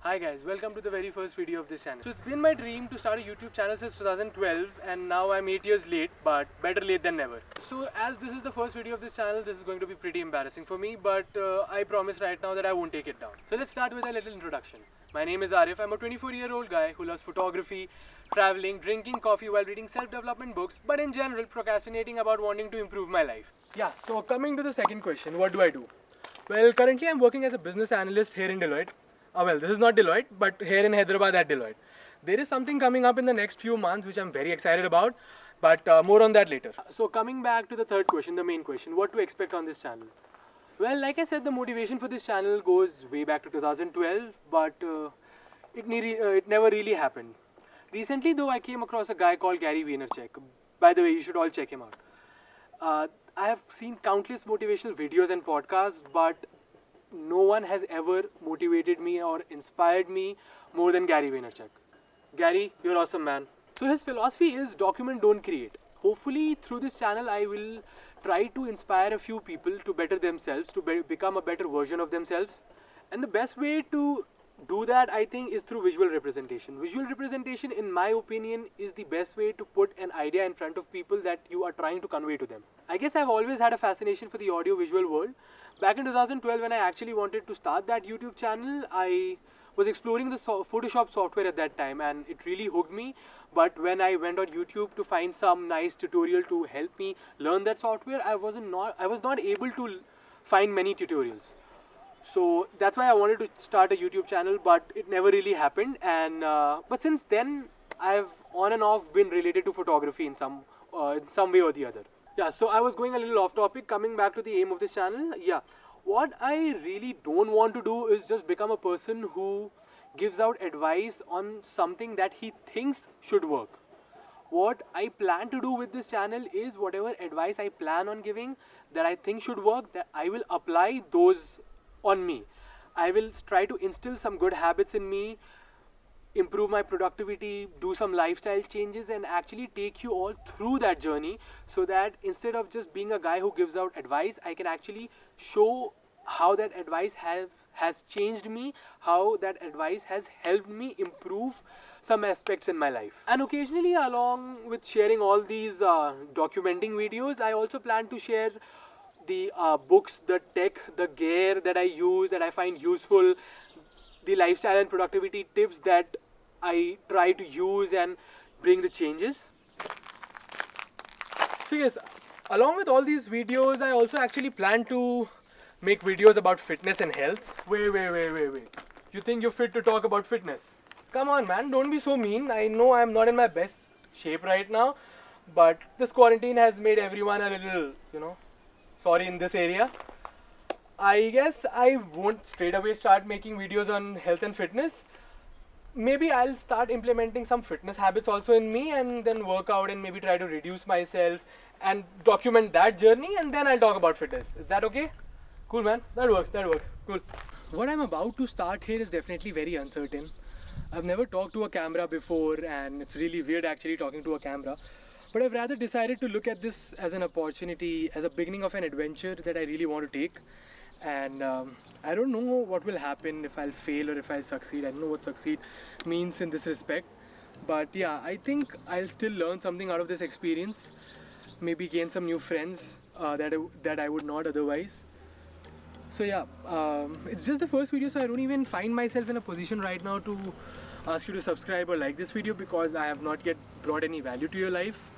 Hi guys, welcome to the very first video of this channel. So it's been my dream to start a YouTube channel since 2012 and now I'm 8 years late, but better late than never. So as this is the first video of this channel, this is going to be pretty embarrassing for me, but I promise right now that I won't take it down. So let's start with a little introduction. My name is Arif. I'm a 24-year-old guy who loves photography, traveling, drinking coffee while reading self-development books, but in general procrastinating about wanting to improve my life. Yeah, so coming to the second question, what do I do? Well, currently I'm working as a business analyst here in Deloitte. Well, this is not Deloitte, but here in Hyderabad at Deloitte. There is something coming up in the next few months which I'm very excited about, but more on that later. So coming back to the third question, the main question, what to expect on this channel? Well, like I said, the motivation for this channel goes way back to 2012, but it never really happened. Recently though, I came across a guy called Vaynerchuk. By the way, you should all check him out. I have seen countless motivational videos and podcasts, but no one has ever motivated me or inspired me more than Gary Vaynerchuk. Gary, you're awesome, man. So his philosophy is document, don't create. Hopefully through this channel I will try to inspire a few people to better themselves, to become a better version of themselves. And the best way to do that, I think, is through visual representation. Visual representation, in my opinion, is the best way to put an idea in front of people that you are trying to convey to them. I guess I've always had a fascination for the audio-visual world. Back in 2012, when I actually wanted to start that YouTube channel, I was exploring the Photoshop software at that time and it really hooked me. But when I went on YouTube to find some nice tutorial to help me learn that software, I was not able to find many tutorials. So that's why I wanted to start a YouTube channel, but it never really happened. And but since then, I've on and off been related to photography in some way or the other. Yeah, so I was going a little off topic. Coming back to the aim of this channel, yeah, what I really don't want to do is just become a person who gives out advice on something that he thinks should work. What I plan to do with this channel is whatever advice I plan on giving that I think should work, that I will apply those on me. I will try to instill some good habits in me, improve my productivity, do some lifestyle changes, and actually take you all through that journey so that instead of just being a guy who gives out advice, I can actually show how that advice has changed me, how that advice has helped me improve some aspects in my life. And occasionally, along with sharing all these documenting videos, I also plan to share the books, the tech, the gear that I use, that I find useful, the lifestyle and productivity tips that I try to use and bring the changes. So yes, along with all these videos, I also actually plan to make videos about fitness and health. Wait. You think you're fit to talk about fitness? Come on, man, don't be so mean. I know I'm not in my best shape right now, but this quarantine has made everyone a little, sorry in this area. I guess I won't straight away start making videos on health and fitness. Maybe I'll start implementing some fitness habits also in me and then work out and maybe try to reduce myself and document that journey, and then I'll talk about fitness. Is that okay? Cool, man. That works. Cool. What I'm about to start here is definitely very uncertain. I've never talked to a camera before and it's really weird actually talking to a camera. But I've rather decided to look at this as an opportunity, as a beginning of an adventure that I really want to take. And I don't know what will happen, if I'll fail or if I'll succeed. I don't know what succeed means in this respect. But yeah, I think I'll still learn something out of this experience. Maybe gain some new friends that I would not otherwise. So yeah, it's just the first video, so I don't even find myself in a position right now to ask you to subscribe or like this video because I have not yet brought any value to your life.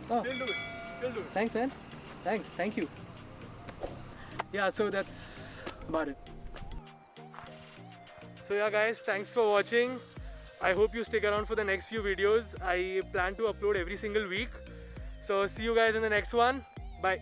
Oh. Still do it. Thanks, man. Thank you. Yeah, so that's about it. So yeah guys, thanks for watching. I hope you stick around for the next few videos. I plan to upload every single week. So see you guys in the next one. Bye.